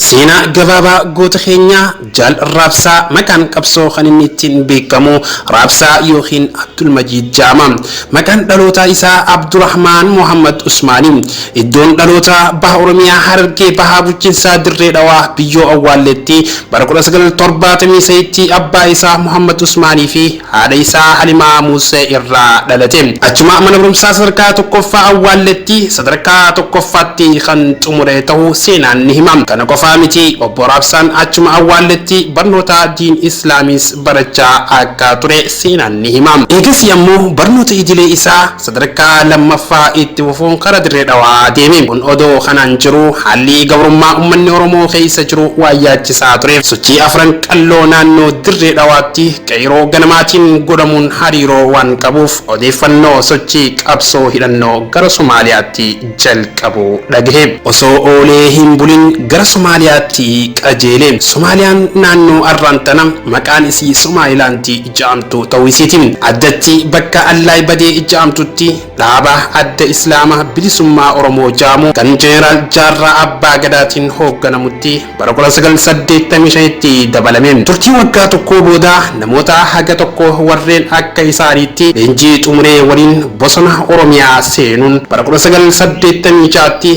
سينا جبابا قوت خينيا جال رابسا مكان قبسو خنينيتين بيكمو رابسا يوخين عبد المجيد جامع مكان دلوتا إسا عبد الرحمن محمد عثماني الدون دلوتا بحرميا حرقي بحابوچين سادر ريدوا بيو أولتي بركولا سجل تربات ميسيتي أبا إسا محمد عثماني في هذا إسا حلما موسى إرى دلتين أجمع من برمسا سركا تقفى أولتي سدركا تقفاتي خانت أمريته سينا نهمام كان قفامتي وبرابسان أجمع أولتي برنوتا دين إسلاميس برجا أكاتوري سينا نهمام إيجس يمو برنوتا إدلي إسا سدركا لما فا إتوفون قرد ريدوا ديمين ون أدو خنانجرو حالي قبرما أمني ورمو خيس جرو وآيات ساتوري سوچي أفران كالو نانو در ريدواتي كيرو غنماتين قدمون حريرو وان كبوف وديفنو سوچي كابسو هيرانو غر سومالياتي جل كبو لغهب وسو أوليهم بولين غر سومالياتي كأجيلين سوماليان نانو أرانتنم مكان إسي سوماليانتي إجامتو تويسيتين عدتي بكا اللاي بدي إجامتو تي لابا عد إسلاما بلسما أرمو جامو كان جنرال جارة أبا غداتين هوغنموتي برقلا سغل سدي تمشيتي دبلمين ترتي وقا تقو بودا نموتا حاجة تقو ورين أكا إساريتي لنجي تمري ورين بصنا أرميا سينون برقلا سغل سدي تمشاتي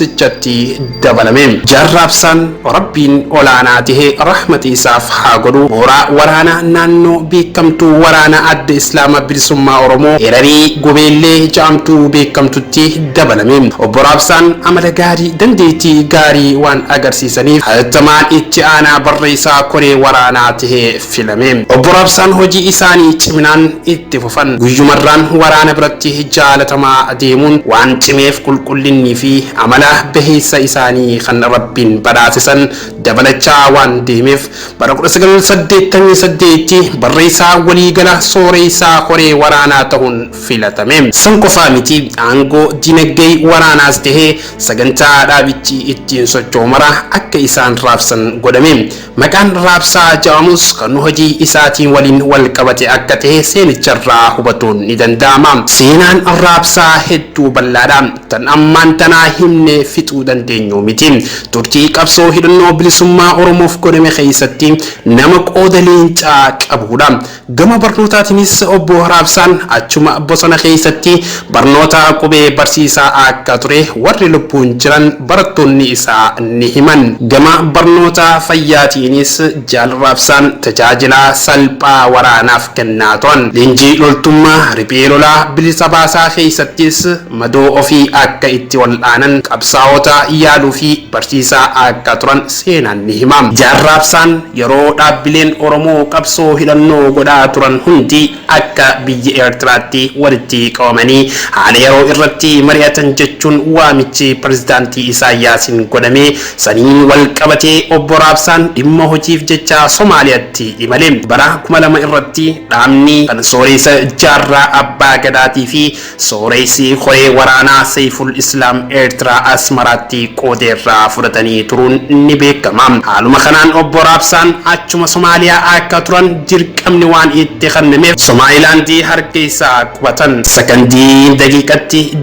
كابسجاتي دبلمين جرابسان ربين أولاناته رحمة إساف حاقلو مورا ورانا نانو بيكمتو ورانا عد إسلاما بلسما أرمو إراري قبيلي جامتو بيكمتو تي دبلمين وبرابسان عمل غاري دنديتي غاري وان أغرسيسانيف هالتمان اتعانا بريسا كوري وراناته فيلمين وبرابسان هجي إساني چمنان اتففن ويجمران ورانا برتي جالتما ديمون وان چميف كلني في عمله بهيسا إساني خن ربين براسسان دبلچا وان ديميف برقل سجل سديتني سديتي بريسا وليغلا سوريسا كوري وراناتهن فيلتمين سنكو فامتي أنغو دينجي وراناس تهي سجنتا دابتي اتين سجومرا أكا إسان رابسن قدمين مكان رابسا جاموس كنوهجي إساتي ولين والكبتي أكا تهي سين جرا هبتون ندن دامام سينان رابسا هدو بلادام تن أمان تنا همني فتو دن دينيو متين ترتي كابسو هدنو بلسما أرموف قدمي خيستي نمك أودلين تاك أبودام gama barnootaatiinis obbo Raabsaan achuma bosona keessatti barnoota qubee barsiisaa akka ture warri lubbuun jiran barattoonni isaa ni himan gama barnoota fayyaatiinis jaal Raabsaan tajaajila salphaa waraanaaf kennaa turan leenjii loltummaa riphee lolaa bilisa baasaa keessattis madoo ofii akka itti wal'aanan qabsaa'ota yaaluu fi barsiisaa akka turan seenaan ni himam jaal Raabsaan yeroo dhaabbileen Oromoo qabsoo hidhannoo godhaa turan hundi akka biyya Eertiraatti walitti qabamanii haala yeroo irratti mari'atan jechuun waamichi pirezidaantii Isaayyaasiin godhamee saniin wal qabatee obbo Raabsaan dhimma hojiif jecha Somaaliyaatti imalee bara 2000 irratti dhaabni kan sooressa jaarraa abbaa gadaatii fi sooressa koree waraanaa Sayful Islaam Eertiraa Asmaraatti qoodeerraa fudhatanii turuun ni beekama haaluma kanaan obbo Raabsaan achuma Somaaliyaa akka turan dirqamni waan itti khannameef Somalilaandii harkisa qubatan sakandii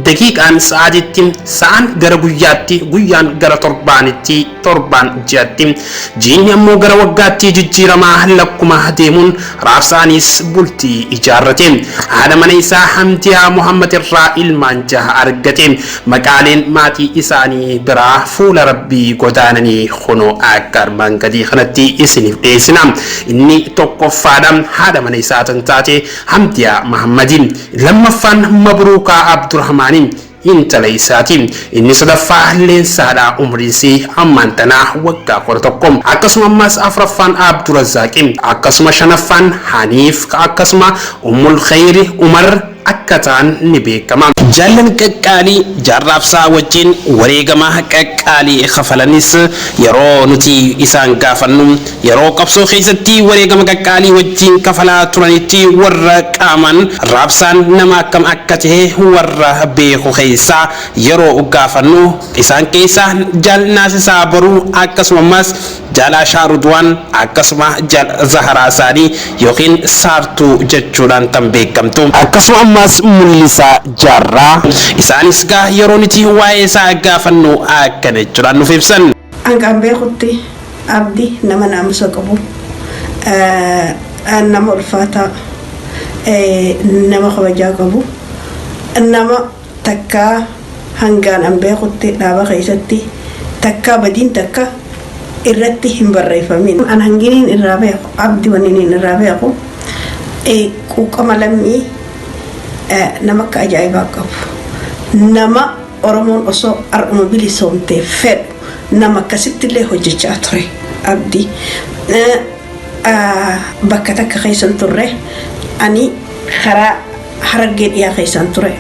daqiiqaan sa'aatitti sa'aan gara guyyaatti guyyaan gara torbaanitti torbaan ji'atti jiini ammoo gara waggaatti jijjiiramaa lakkuma deemuun Raabsaanis bultii ijaarrate haadha mana isaa Hamdiyaa Muhammad irraa ilmaan jaha argate maqaaleen maatii isaanii biraa fuula rabbii godaananii kunoo akka armaan gadii kanatti isiniif dhiyeessina inni tokkoffaadha haadha mana isaa tantaate Hamdiyaa Muhammadin lammaffaan Mabruuka Abdurrahmanin intala isaatiin inni sadaffaa leensaadha umriisii ammaan tanaa waggaa 11 akkasuma ammas afraffaan Abdurrazzaaqin akkasuma shanaffaan Haniif akkasuma Ummul Khayri Umar akkataan ni beekama jaallan qaqqaalii jaarraabsaa wajjin wareegama qaqqaalii khafalanis yeroo nuti isaan gaafannu yeroo qabsoo keessatti wareegama qaqqaalii wajjin kafalaa turanitti warra qaaman Raabsaan nama akkam akka ta'e warra beeku keessaa yeroo gaafannu isaan keessaa jaal Naasisaa Baruu akkasumas jaal Shaarudwaan akkasuma jaal Zaharaa Saanii yookiin Saartuu jechuudhaan tan beekamtu akkasuma ammas mul'isa jaarraa isaanis gaa yeroo nuti waa'ee isaa gaafannu akkana jechuudhaan nuuf ibsan Angkaan beekutti abdii nama naamusa qabu nama ulfaataa nama kabajaa qabu nama takkaa hangaan an beekutti dhaaba keessatti takkaa badiin takka irratti hin barreeffamin. An hanginiin irraa beeku abdii waniin irraa beeku quuqama lammii nama akka ajaa'ibaa qabu nama Oromoon osoo ar'uma bilisoomtee fedhu nama akkasittillee hojjechaa ture abdii. Bakka takka keessan turre ani karaa Harargee dhiyaa keessan ture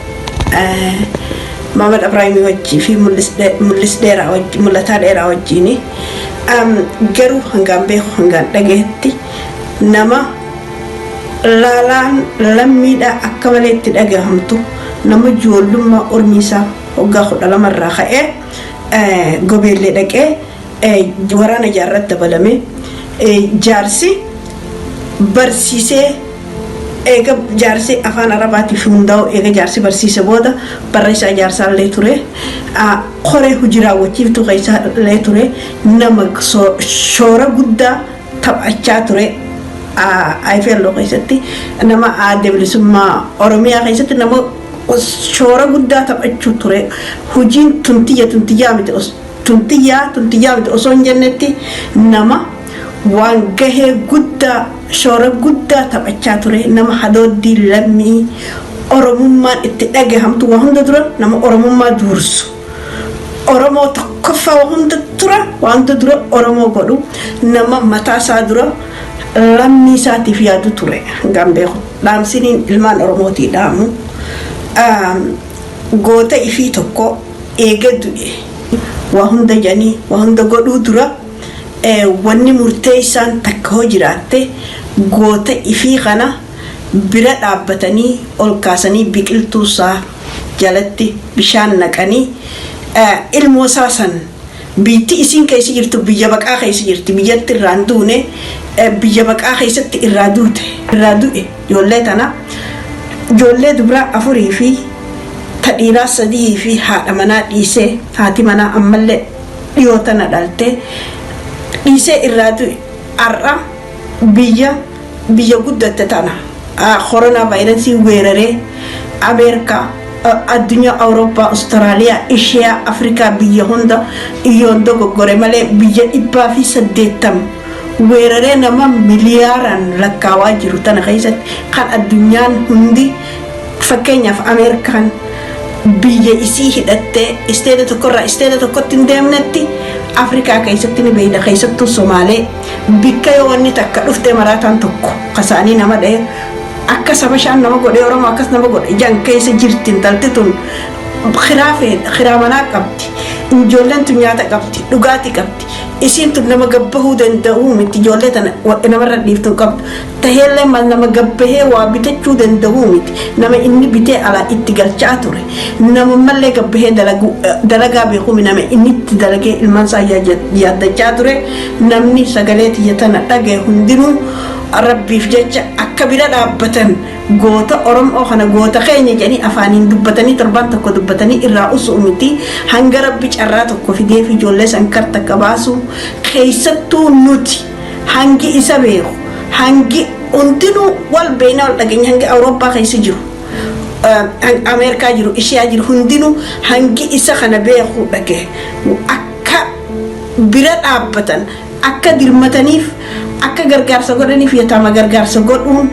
Maamad Ibraahimii wajjii fi mul'ataa dheeraa wajjiin garuu hangaan beeku hangaan dhageetti nama laalaan lammiidhaa akka malee itti dhagahamtu nama ijoollummaa ormiisaa waggaa 12 irraa ka'ee gobeellee dhaqee waraana jaarratti dabalame jaarsi barsiisee eega jaarsi afaan arabaatiif hundaa'u eega jaarsi barsiise booda barreessaa jaarsaallee ture qoree hojii raawwachiiftuu keessaallee ture nama shoora guddaa taphachaa ture IFL keessatti nama adda bilisummaa Oromiyaa keessatti nama shoora guddaa taphachuu ture hojiin tuntiyyaa miti osoo hin jennetti nama waan gahee guddaa shoora guddaa taphachaa ture nama hadooddii lammii Oromummaan itti dhagahamtu waan hunda dura nama Oromummaa duursu Oromoo tokkoffaa waan hunda dura Oromoo godhu nama mataasaa dura lammii isaatiif yaadu ture hangaan beeku. Dhaamsiniin ilmaan Oromootii dhaamu goota ifii tokko eega du'e waa hunda janii waa hunda godhuu dura wanni murtee isaan takka hoo jiraatte goota ifii kana bira dhaabbatanii ol kaasanii biqiltuu isaa jalatti bishaan naqanii ilmoo isaa san biitti isiin keessa jirtu biyya baqaa keessa jirti biyyatti irraan duune biyya baqaa keessatti irraa du'e ijoollee tana ijoollee dubaraa 4 fi tadhiiraa 3 fi haadha manaa dhiisee haati manaa ammallee dhiyoo tana dhalte dhiisee irraa du'e har'a biyya guddatte tana koronaa vaayirasii weeraree Ameerikaa addunyaa Awurooppaa Awustiraaliyaa Eshiyaa Afrikaa biyya hunda iyyoon dogoggore malee biyya 180 weeraree nama miliyaaraan lakkaawaa jiru tana keessatti kan addunyaan hundi fakkeenyaaf Ameerikaan biyya isii hidhattee isteeta tokkorraa isteeta tokkotti hin deemnetti Afrikaa keessatti ni beeyda keessattuu Somaalee bikka yoo wanni takka dhuftee maraataan tokko kasaanii nama dha'e akka sabashaan nama godhee Oromoo akkas nama godhe ijaan keessa jirti intalti tun khiraa manaa qabdi ijoolleen tun nyaata qabdi dhugaatii qabdi isiin tun nama gabbahuu danda'uu miti ijoollee tana namarra dhiiftuu qabdu taheellee nama gabbahee waa bitachuu danda'uu miti nama inni bitee alaa itti galchaa ture nama mallee gabbahee dalagaa beekuu nama inni itti dalagee ilmaan isaa yaaddachaa ture namni sagalee tiyya tana dhagaye hundinuu rabbiif jecha akka bira dhaabbatan goota Oromoo kana goota keenya jedhanii afaaniin dubbatanii torban tokko dubbatanii irraa usuu miti hanga rabbi carraa tokko fidee fi ijoollee san karta qabaasu keessattuu nuti hangi isa beeku hangi hundinuu wal beena wal dhageenya hangi Awurooppaa keessa jiru Ameerikaa jiru Eshiyaa jiru hundinuu hangi isa kana beeku dhage akka bira dhaabbatan akka dirmataniif akka gargaarsa godhaniif yataama gargaarsa godhuun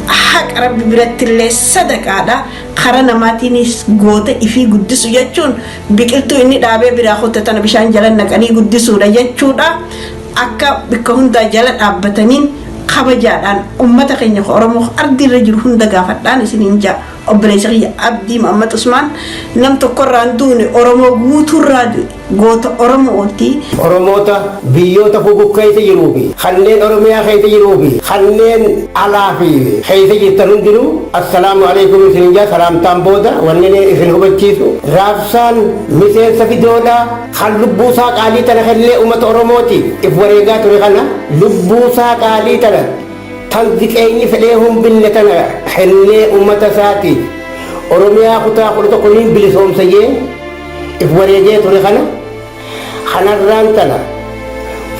haqa rabbi birattillee sadaqaadha kara namaatiinis goota ifii guddisu jechuun biqiltuu inni dhaabee biraa qotatana bishaan jala naqanii guddisuudha jechuudha akka bikka hundaa jala dhaabbataniin kabajaadhaan ummata keenya Oromoo ardiirra jiru hunda gaafadhaan isiniin jaa obboleessa kiyya Abdii Muhammad Usmaan nam tokkorraan duune Oromoo guutuurraa goota Oromooti. Oromoota biyyoota fugukkeessa jiruu fi kanneen Oromiyaa keessa jiruu fi kanneen alaa fi keessa jirtan hundinuu assalaamu alaikum isiniin jaa salaamtaan booda wanni isin hubachiisu raabsaan miseensa fidoodhaa kan lubbuusaa qaalii tana illee uummata Oromooti if wareegaa ture kana lubbuusaa qaalii tana tan ziqeenyi fedhee humbinne tana hennee uummata isaati Oromiyaa kutaa 11 bilisoomsayee if wareegee ture kana kanarraan tana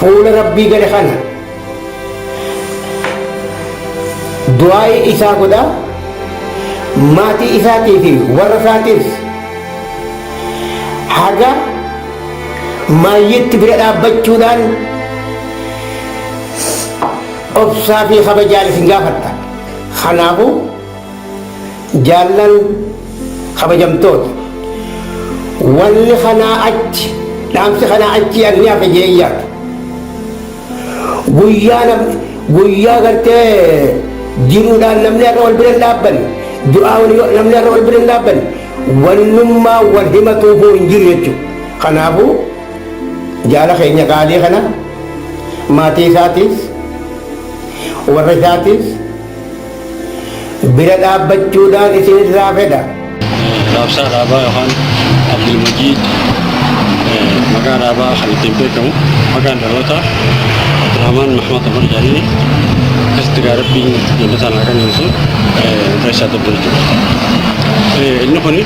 fuula rabbii gale kana du'aayi isaa godha maatii isaatii fi warra isaatiis haga maayyitti bira dhaabbachuudhaan obsaa fi kabajaan isin gaafadha. Kanaafuu jaallan kabajamtoota wanni kanaa achi dhaamsi kanaa achi anni hafe jeeyyaatu guyyaa gartee jiruudhaan namni irra wal bira hin dhaabbanne du'aa namni irra wal bira hin dhaabbanne wannummaa wal himatuufuu hin jiru jechuudha. Kanaafuu jaala keenya qaalii kana maatii isaatiis warra isaatiis bira dhaabbachuudhaan isinirraa fedha. Raabsaa dhaabaa yookaan Abdulmajiid maqaa dhaabaa kan ittiin beekamu maqaan dhaloota Abdurrahmaan Mahmad Umar jedhanii akkasitti gaa rabbiin jabbataan haa kennisu Reessaa Dabbe jechuudha. Inni kun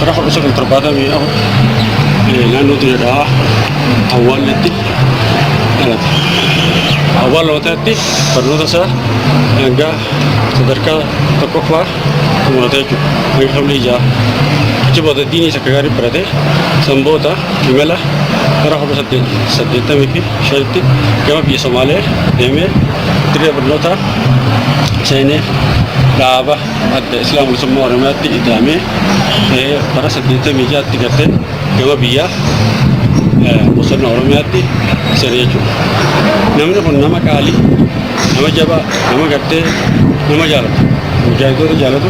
bara 1974 naannoo Dirreedhaa awwaalatti dhalate. Awwaalatti barnoota isaa hanga sadarkaa tokkoffaa xumurate jechuudha. Hanga qablee ijaa achi booda diinii isa akka gaarii barate sanboota imala bara 1885tti gama biyya Somaalee deemee dirree barnoota seenee dhaaba adda Islaamul Summaa Oromiyaatti idaamee bara 86tti gartee gama biyya bosona Oromiyaatti seenee jechuudha. Namni kun nama qaalii, nama jabaa, nama gartee nama jaalatu. Mujaahidoota jaalatu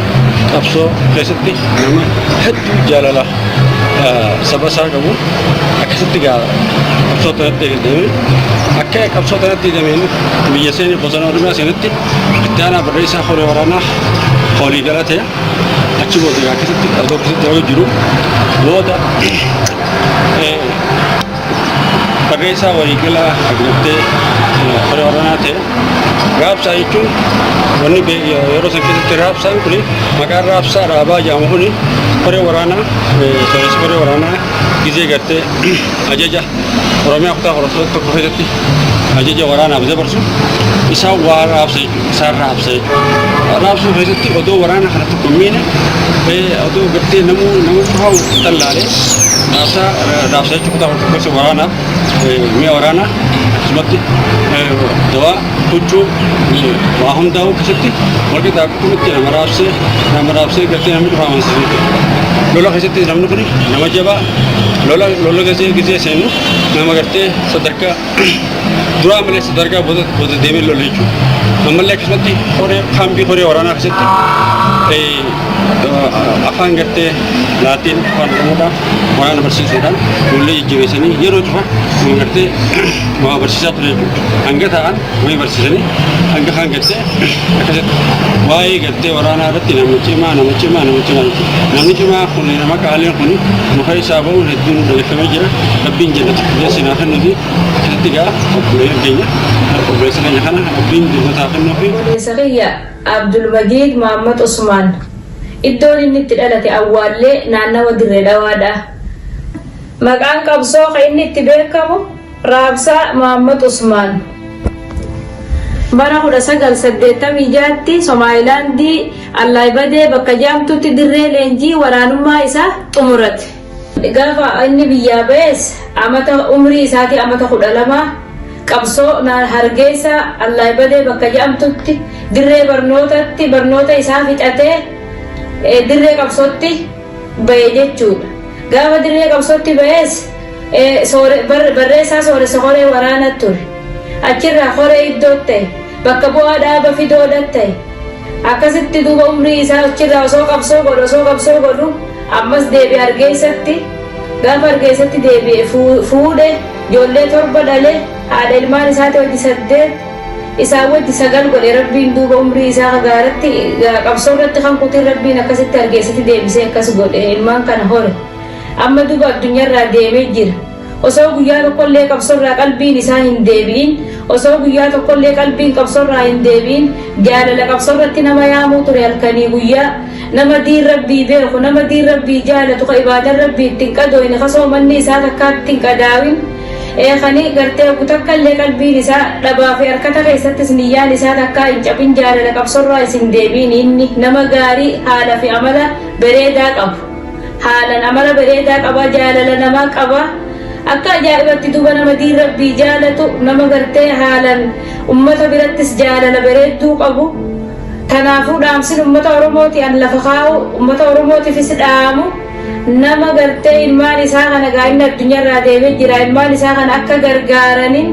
qabsoo keessatti nama hedduu jaalala saba isaa qabu akkasitti gaa qabsoo tanatti deeme akka qabsoo tanatti deemeen biyya seenii bosona Oromiyaa seenatti itti aanaa barreessaa horee waraanaa hoolii galate achi booda akkasitti qabsoo keessatti yoo jiru booda barreessaa waliigalaa agnattee horee waraanaa ta'e raabsaa jechuun wanni yeroo san keessatti raabsaan kun maqaan raabsaa dhaabaa jedhamu kun horee waraanaa sooressa horee waraanaa gizee gartee ajaja Oromiyaa kutaa tokko keessatti ajaja waraanaaf dabarsu isaan waa raabsa jechuudha. Isaan raabsa jechuudha. Raabsuu keessatti odoo waraana kana tokko miine odoo gartee namuu fa'aa xallaalee raabsa jechuudha kutaa tokko keessa waraanaaf mi'a waraanaa akkasumatti dawaa huccuu waa hundaa'uu keessatti walqixa akkamitti nama raabsee gartee namni dhufa amansiisuu lola keessatti namni kun nama jabaa lola gisee seennu nama gartee sadarkaa duraa malee sadarkaa booda deemee lola jechuudha. Ammallee akkasumatti kaambii horee waraanaa keessatti afaan gartee laatiin afaan oromoodhaan waraana barsiisuudhaan ijoollee jajjabeessanii yeroo cufa gartee waa barsiisaa ture jechuudha. Hanga ta'an wayii barsiisanii hanga kaan gartee akkasitti waa'ee gartee waraanaa irratti nama cimaa namni cimaa kun nama qaaleen kun muka isaa ba'uun hedduun dhageeffamee jira. Rabbiin jannata qilleensinaaf kennuu fi akkasitti gaa obboleessa keenya kana rabbiin jannataa kennuu fi. Obboleessa kiyya Abdulmajiid Muhammad Usmaan iddoon inni itti dhalate awwaallee naannawa Dirree Dhawaadha. Maqaan qabsoo kan inni itti beekamu Raabsaa Muhammad Usmaan. Bara 1986tti Somalilaandii Allaybadee bakka jaamtutti dirree leenjii waraanummaa isaa xumurate. Gaafa inni biyyaa ba'es umrii isaatii amata 12 qabsoo Hargeysa Allaybadee bakka jaamtutti dirree barnoota isaa fixatee dirree qabsootti ba'e jechuudha. Gaafa dirree qabsootti ba'es barreessaa sooressa horee waraanaa ture. Achirraa horee iddoo ta'e bakka bu'aa dhaaba fidoodha ta'e akkasitti duuba umrii isaa achirraa osoo qabsoo godhu ammas deebi'e Hargeysatti. Gaafa Hargeysatti deebi'e fuudhe ijoollee 7 dhalee haadha ilmaan isaati wajji 8 isaan wajji 9 godhe rabbiin duuba umrii isaa gaaratti qabsoo irratti kan kutin rabbiin akkasitti Hargeysatti deebisee akkas godhe ilmaan kana hore. Amma duuba addunyaarraa deemee jira. Osoo guyyaa tokkollee qabsoorraa qalbiin isaa hin deebi'in jaalala qabsoorratti nama yaamuu ture halkanii guyyaa nama diin rabbii beeku nama diin rabbii jaalatu ka ibaadan rabbii ittiin qadooyne ka soomanni isaa takka ittiin qadaawin kani gartee takka illee qalbiin isaa dhabaa fi harkata keessattis niyyaan isaa takka hin cabin jaalala qabsorraa isin deebiin inni nama gaarii haala fi amala bareedaa qabu haalan amala bareedaa qaba jaalala namaa qaba akka ajaa'ibatti duba nama diin rabbii jaalatu nama gartee haalan ummata birattis jaalala bareedduu qabu kanaafuu dhaamsin ummata oromooti an lafa kaa'u ummata oromootiifis dhaamu nama gartee ilmaan isaa kana gaa'inni addunyaarraa deemee jira ilmaan isaa kana akka gargaaranin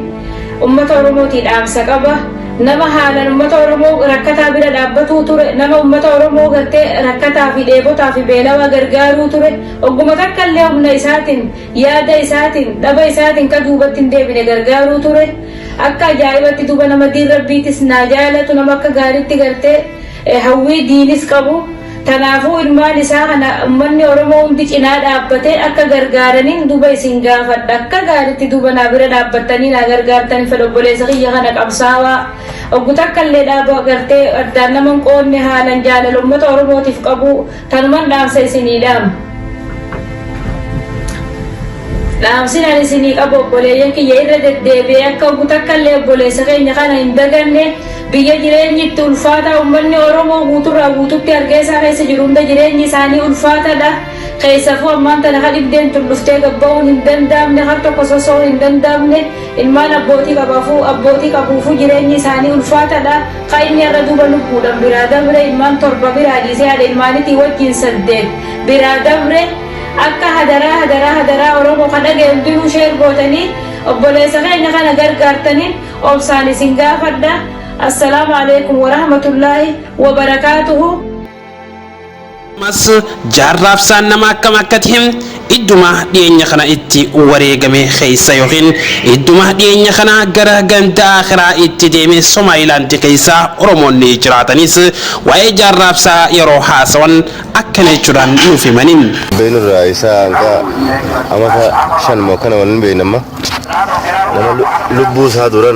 ummata oromootii dhaamsa qaba nama haalan ummata oromoo rakkataa bira dhaabbatuu ture nama ummata oromoo gartee rakkataa fi dheebotaa fi beelawaa gargaaruu ture ogguma takka illee humna isaatiin yaada isaatiin dhaba isaatiin ka duubatti hin deebine gargaaruu ture akka ajaa'ibatti duba nama diin rabbiitis naa jaalatu nama akka gaariitti gartee hawwii diinis qabu kanaafuu ilmaan isaa kana ummanni oromoo hundi cinaa dhaabbatee akka gargaaraniin duba isin gaafadha akka gaariitti duba naa bira dhaabbattanii naa gargaartanii fedha obboleessa kiyya kana qabsaawaa oggu takka illee dhaaba gartee addaan naman qoonne haalan jaalala ummata oromootiif qabu tanuman dhaamsa isinii dhaama. dhaamsin ani isinii qabu obboleeyyan kiyya irra deddeebi'ee akka oggu takka illee obboleessa keenya kana hin daganne biyya jireenyi itti ulfaataa ummanni oromoo guuturraa guututti argeessaa keessa jiru hunda jireenyi isaanii ulfaataadha keessafuu ammaan tana ka dhibdeen tun dhuftee gabba'uun hin danda'amne har tokko sosoo hin danda'amne ilmaan abbootii qabuufuu jireenyi isaanii ulfaataadha ka inni irra duba lubbuudhaan biraa dabre ilmaan torba biraa dhiisee haadha ilmaanitii wajjin 8 biraa dabre akka hadaraa oromoo kan dhaga'e hundinuu sheer gootanii obboleessa keenya kana gargaartaniin obsaan isin gaafadha. السلام عليكم ورحمة الله وبركاته mas jaarraabsaan nama akkam akkatihim idduma dhiyeenya kana itti wareegame keessa yookiin idduma dhiyeenya kana gara ganda akhiraa itti deeme Somalilaandi keessa Oromoonni jiraatanis waa'ee jaarraabsaa yeroo haasawan akkana jechuudhaan nuuf himaniin. Beenurraa isaa hanqa amata 5 moo kana waliin beenamma nama lubbuu isaa dura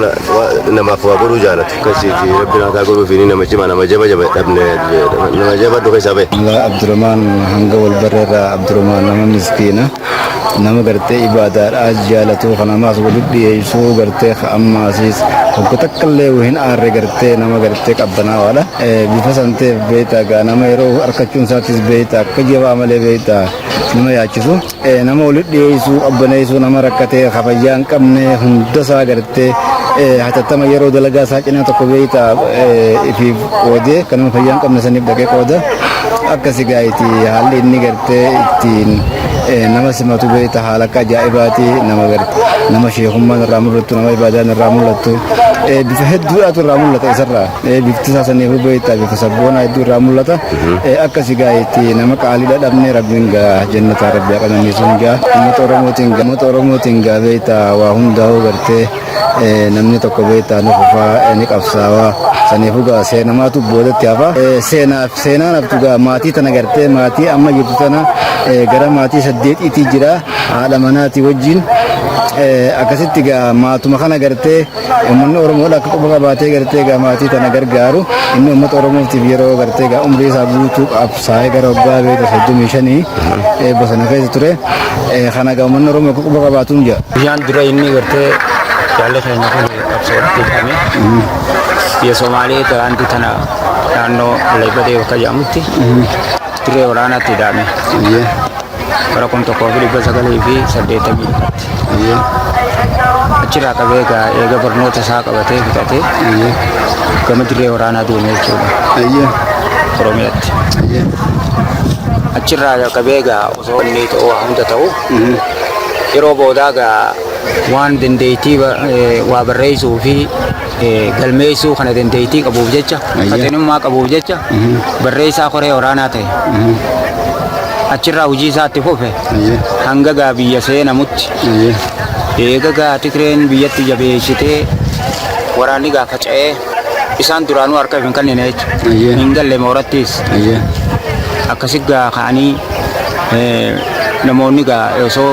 namaaf waa godhuu jaalatu akkasiiti rabbiin haa godhuu fi nama cimaa nama jaba dhabne nama jaba dhufa isaa bahe. Abdurrahman hanga wal barreerraa Abdurrahman nama miskiina nama gartee ibaadaadhaas jaalatu kanamaas walitti dhiyeessuu gartee ammaasiis tokko takkallee hin aarre gartee nama gartee qabbanaa'aadha bifa santeef beektaa gaa nama yeroo harkachuun isaattis beektaa akka jabaa malee beektaa nama yaachisu nama walitti dhiyeessuu qabbaneessuu nama rakkatee fayyaa hin qabne hundasaa gartee hatattama yeroo dalagaa isaa cinaa tokko beektaa ifiif qoodee kan nama fayyaa hin qabne saniif dhaqee qooda akkasi gaa'iti haalli inni gartee ittiin nama simatu beekta haala akka ajaa'ibaati nama sheekummaan irraa mul'attu nama ibaadaan irraa mul'attu bifa hedduudhaatu irraa mul'ata isarraa bifti isaa saniifuu beekta bifa sabboonaa hedduu irraa mul'ata akkasi gaa'iti nama qaaliidha dhabne rabbiin gaa jannataa rabbii aqananiisuun gaa uummata oromootiin gaa beekta waa hundaa'uu gartee namni tokko beekta nu fufaa ni qabsaawaa saniifuu gaa seenamaatu boodatti hafa seenaan haftu gaa maatii tana gartee maatii amma jirtu tana gara maatii 8 jira haadha manaati wajjin akkasitti gaa maatuma kana gartee uummanni oromoodha akka quba qabaatee gartee gaa maatii tana gargaaru inni uummata oromootiif yeroo gartee gaa umrii isaa guutuu qabsaa'ee gara waggaa beekta 35 bosona keessa ture kana gaa uummanni oromoo akka quba qabaatuun jira. Bishaan dura inni gartee jaalala keenya kun qabsoodhaatti hidhame biyya Somaalee ta'anti tana naannoo Leebadee bakka jedhamutti dirree waraanaatti hidhame. Bara 1980 achirraa qabee eega barnoota isaa qabatee fixatee gama dirree waraanaa deemee jechuudha Oromiyaatti. Achirraa qabee osoo inni hunda ta'u yeroo boodaa waan dandeettii waa barreessuu fi galmeessuu kana dandeettii qabuuf jecha faxinummaa qabuuf jecha barreessaa koree waraanaa ta'e. Achirraa hojii isaatti fufe hanga biyya seenamutti eega Tigreen biyyatti jabeessitee waraanni faca'ee isaan duraanuu harka hin kennine jechuudha. Hin galle moorattis akkasii ka'anii namoonni osoo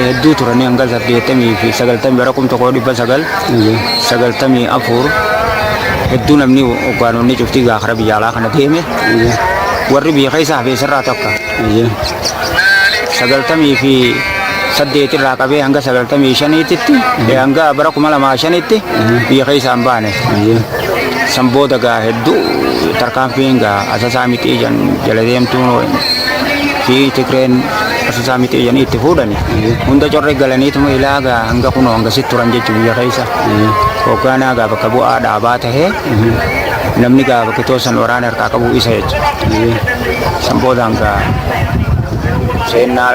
hedduu turanii hanga 80 fi 90 bara 1994 hedduu namni hoggaanonni cuftii karaa biyya alaa kana deeme warri biyya keessa hafee sirraa tokko. Sagaltamii fi saddeetirraa qabee hanga 95tti hanga bara 2005tti biyya keessaan baane. Sambooda gaa hedduu tarkaanfiin gaa asasaa miti jala deemtuun fi Tigreen asasaa miti itti fuudhani. Hunda corre galaniituma ilaa gaa hanga kunoo hanga sitti turan jechuun biyya keessa. Hoggaanaa gaa bakka bu'aa dhaabaa tahee namni gaa bakka toosan waraana harkaa qabu isa jechuudha. Samboodaan gaa seenaa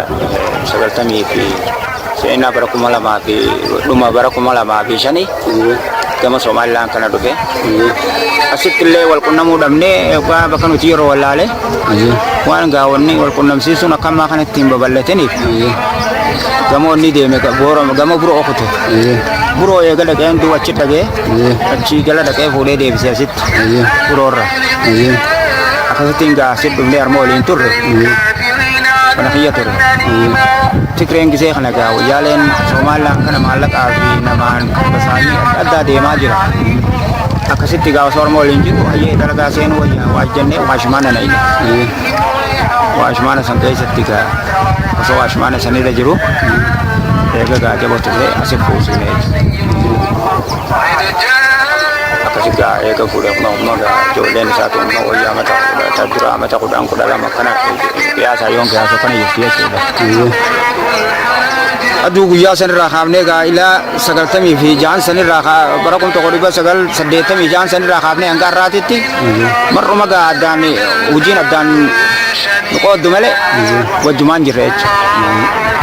90 fi seenaa bara 2000 fi dhuma bara 2005 gama Somalilaan kana dhufe. Asitti illee wal qunnamuu dhabnee bakka nuti yeroo wallaale waan gaawwanni wal qunnamsiisuun akkamaa kanatti hin babal'ataniif gamoonni deeme gama buroo okute. Buroo eega dhaqeen duuba achi dhagee achi jala dhaqee fuudhee deebisee asitti buroorra. Akkasittiin gaa asitti dhufnee harma waliin turre. Kana kiyya ture. Tigreen gisee kana gaa wayyaaleen Somalilaan kana maallaqaa fi namaan basaanii adda deemaa jira. Akkasitti gaa osoo harma waliin jiru hayyee dalagaa seenuu waajjannee waashmaana na ile. Waashmaana san keessatti gaa osoo waashmaana sanirra jiru eega gaa jaboo turre asif fuusinee. Akkasitti gaa eega fuudhee kuma gaa ijoolleen isaa tuumma wayyaa mata dura mata kudhan lama kana qiyaasaa yoon qiyaasa kana jirti jechuudha. Aduu guyyaa sanirraa kaafnee gaa ilaa 90 fi jaan sanirraa bara 1980 jaan sanirraa kaafnee hanga har'aatitti mar'uma gaa addaan hojiin addaan qooddu malee wajjumaan jirre jechuudha.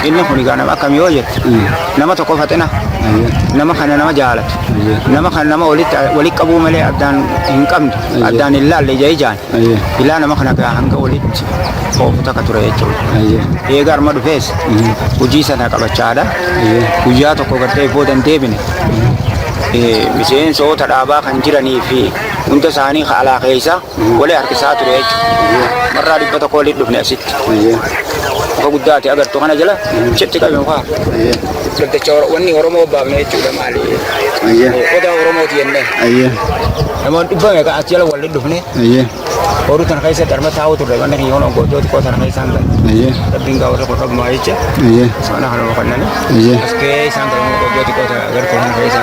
Inni kun gaa nama akkamii yoo jettu nama tokko faxina nama kana nama jaalatu nama kana nama walitti qabuu malee addaan hin qabne addaan hin laalle ijaan ilaa nama kana gaa hanga walitti oofu takka ture jechuudha. Eega harma dhufees hojii sana qabachaadha. Guyyaa tokko gartee booda hin deebine. Miseensoota dhaabaa kan jiranii fi hunda isaanii alaa keessa walii harkisaa ture jechuudha. Marraa 100 walitti dhufne asitti. Muka guddaati agartuu kana jala chitti qabe mukaa. Gaddacha wanni Oromoo baafne jechuudha maali? Odaa Oromooti jennee. Namoonni 100 meeqa as jala walitti dhufne. Horii kana keessa darma taa'u turre wanni hiyyoon goototi koo sana keessa hanga. Rabbiin gaa warra qorra bumaa jecha. Sana kana boqonnani. As kee isaan gara goototi koo agartuu kana keessa.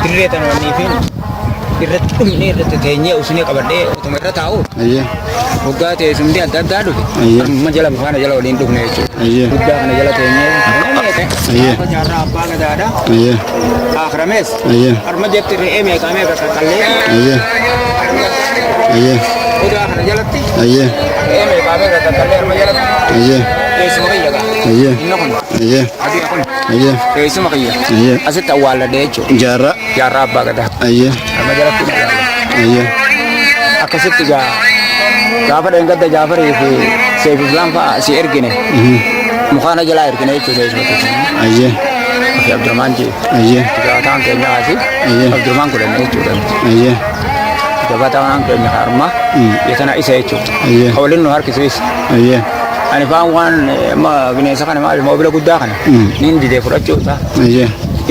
Dirree tan wanni fi irratti dhumne irratti teenyee usunee qabadhee utuma irra taa'u. Waggaa teessumni adda addaa dhufe. Amma jala mukaana jala waliin dhufne jechuudha. Guddaa kana jala teenyee. Jaarraa abbaa gadaadha. Akramees. Harma jetti re'ee meeqa qallee. Udah kana jalatti. Meeqa qallee harma jalatti. Teessuma kiyya gaa. Inna kun. Adii kun. Teessuma kiyya. Asitti awwaalladhee jechuudha. Jaarraa abbaa gadaa. Harma jalatti. Akkasitti gaa. Gaafa dheengadda Jaafarii fi Seef Islaam fa'aa si ergine. Mukaana jalaa ergine jechuudha jechuudha. Fi Abdurrahmaan jee. Gaataan keenya asi. Abdurrahmaan kudhan jechuudha. Gaataan keenya harma. Yetana isa jechuudha. Hawliin nu harkisuus. Ani faan waan bineensa kana maal moobila guddaa kana. Nin didee fudhachuudha.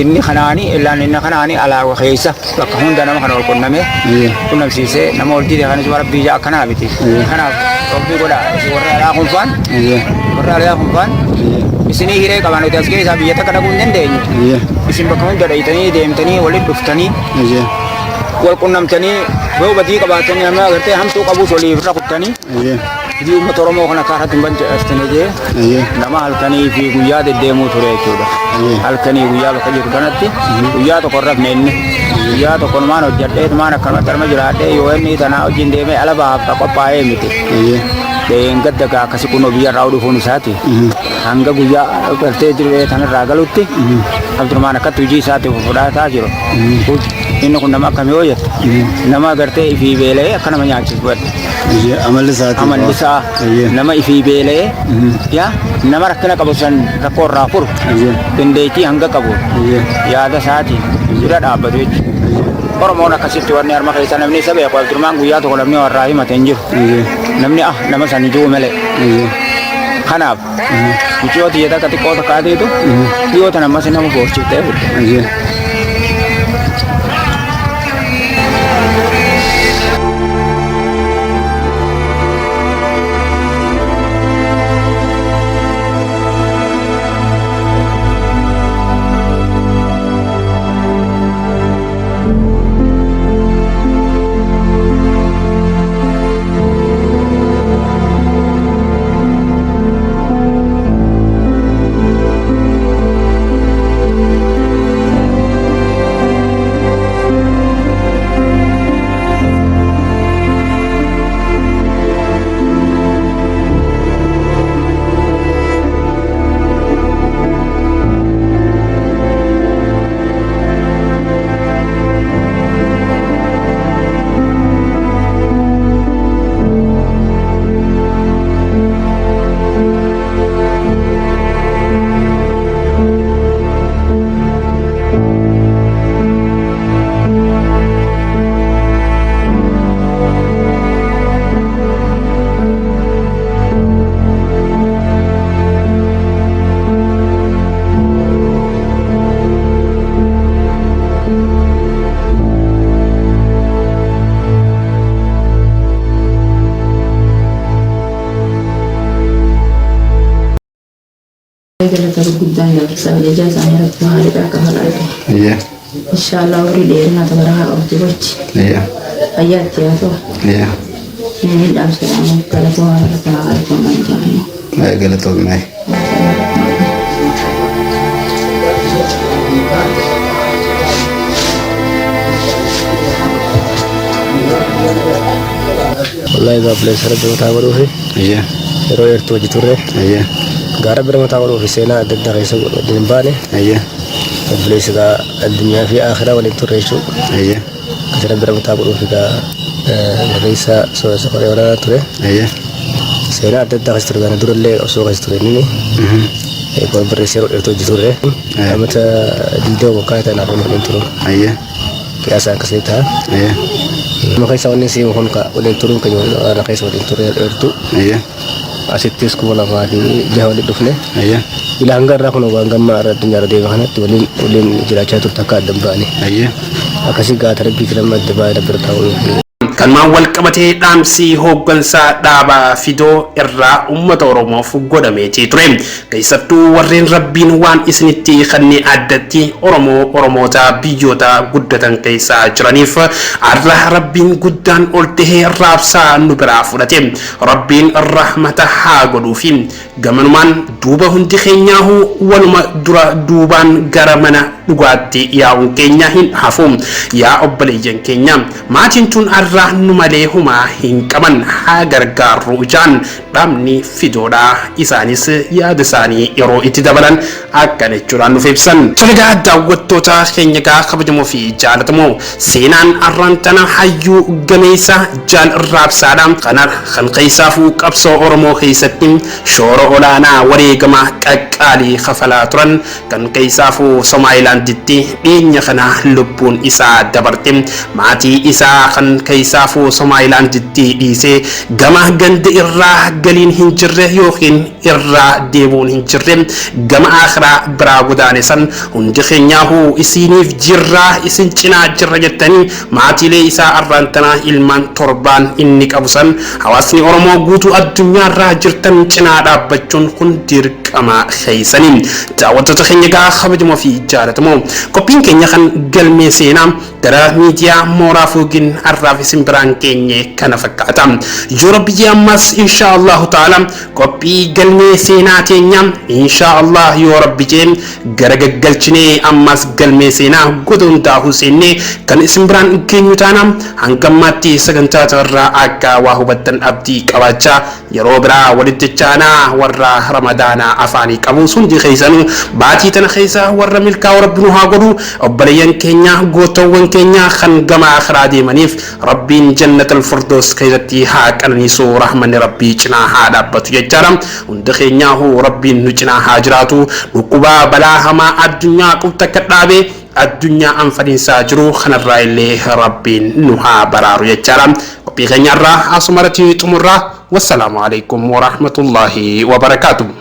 Inni kanaani illaan inni kanaani alaa keessa bakka hunda nama kana ol qunnamee qunnamsiisee nama ol didee kanis warra biyya akkanaa miti. Kanaaf rabbii godha warra alaa kunfaan isinii hiree qaban nuti as keessaa biyya takka dhaquu hin dandeenyu. Isin bakka hunda dhayitanii deemtanii walitti dhuftanii wal qunnamtanii yoo badii qabaatanii nama agartee hamtuu qabuus waliif irra kuttanii. Di uummata Oromoo kana kaarratti hin bancaastanii jee nama halkanii fi guyyaa deddeemuu ture jechuudha. Halkanii guyyaa bakka jiru kanatti guyyaa tokko rafne inni guyyaa tokko maan hojjadhee maan akkanumatti arma jiraadhee yoo inni tanaa wajjin deemee ala bahaaf qophaa'ee miti. Gadda gaa akkasi kunoo biyya irraa dhufuun isaati. Hanga guyyaa galtee jiree tanarraa galutti Abdurrahmaan akkatti hojii isaatti fudhataa jiru. Inni kun nama akkamii yoo jettu nama agartee ifii beela'ee akka nama nyaachisu badde. Amalli isaa nama ifii beela'ee nama rakkina qabu san rakkoo irraa furu dandeettii hanga qabu yaada isaatiin bira dhaabbatu jechuudha. Oromoon akkasitti warri harma keessa namni isa beeku Abdurrahmaan guyyaa tokko namni warraa himate hin jiru. Namni nama san ijuu malee. Kanaaf michoota jedha akka xiqqoo takkaateetu dhiyootan ammas nama boorsiftee fudhe. قلت قدام يرسل جزاء رب هارب كفلك iya إن شاء الله أريد أن أتبرها أرتبط iya آيات يا تو iya من الأمثلة كلا تو على من جاني ay galatog nay والله إذا بليس رب متعبروا فيه iya يرو يرتو جتورة iya غارب بر متعبروا في سينا ضد غيسو دنباني iya بليس ذا الدنيا في آخرة ولتوريشو iya كسر بر متعبروا في ذا غيسا سو سفر ولا توري iya سينا ضد غيسو دنا دور اللي أسوق غيسو نيني يكون بريسيرو يرتو جتورة أمتى ديدو وكايتا نعمل من تورو iya كأسان كسيتها iya makaysa wani si mo ka ulen turun kayo na kaysa ulen turun ertu iya asitis ko wala ba di jawali dufne iya ila hanggar ra kuno bangam ma ra dunya de bahana tulin ulen jira cha tur takka dambani iya akasi ga tarbi kiram da ba da birtawo kan maan wal qabatee dhaamsii hooggansaa dhaabaa fidoo irraa uummata oromoof godhameetii ture keessattuu warreen rabbiin waan isinitti kanneen addatti oromoota biyyoota guddatan keessaa jiraniif arra rabbiin guddaan ol tahee raabsaa nu biraa fudhate rabbiin rahmata haa godhuufi gamanumaan duuba hundi keenyaahu waluma dura duubaan gara mana dhugaatti yaa'uun keenya hin hafu yaa obboleeyyan keenya maatiin tun arra nu malee humaa hin qaban haa gargaarru jaan dhaabni fidoodha isaanis yaada isaanii yeroo itti dabalan akkana jechuudhaan nuuf ibsan soligaa daawwattoota keenya gaa kabajamoo fi jaalatamoo seenaan arraan tana hayyuu gameessa jaal raabsaadha kan keessaafuu qabsoo oromoo keessatti shoora olaanaa wareegama qaqqaalii kafalaa turan kan keessaafuu somaayilaanditti dhiyeenya kana lubbuun isaa dabarte maatii isaa kan keessaafuu somaayilaanditti dhiisee gama ganda irraa galiin hin jirre yookiin irraa deemuun hin jirre gama akhiraa biraa godaane san hundi keenyaahuu isiniif jirraa isin cinaa jirra jettanii maatiilee isaa arraan tanaa ilmaan torbaan inni qabu san hawaasni oromoo guutuu addunyaarraa jirtan cinaa dhaabbachuun kun dirqama keessanii daawwattoota keenya gaa kabajamoo fi jaalatamoo qophiin keenya kan galmee seenaa gara miidiyaa mooraa fuugin arraaf isin biraan keenye kana fakkaata yoo rabbi ammas insha Allah ta'ala qophii galmee seenaa teenya insha Allah yoo rabbi jeen gara gaggalchinee ammas galmee seenaa goda hundaa huseenne kan isin biraan keenyu taana hangammaatti sagantaa irraa akka waa hubattan abdii qabaachaa yeroo biraa walitti chaanaa warra ramadaana afaanii qabu sundi keessanuu baatii tana keessa warra milkaa rabbi nu haa godhu obboleeyyan keenya gootawwan keenya kan gama akhiraa deemaniif rabbiin jannatul firdaus keessatti haa qananiisu rahmanni rabbii cinaa haa dhaabbatu jechaadha hunda keenyaahu rabbiin nu cinaa haa jiraatu dhukkubaa balaa hamaa addunyaa qubta akka dhaabee addunyaa anfaniinsaa jiru kanarraa illee rabbiin nu haa baraaru jechaadha qophii keenyarraa asumarratti xumurraa wassalaamu alaikum warahmatullahi wabarakaatuh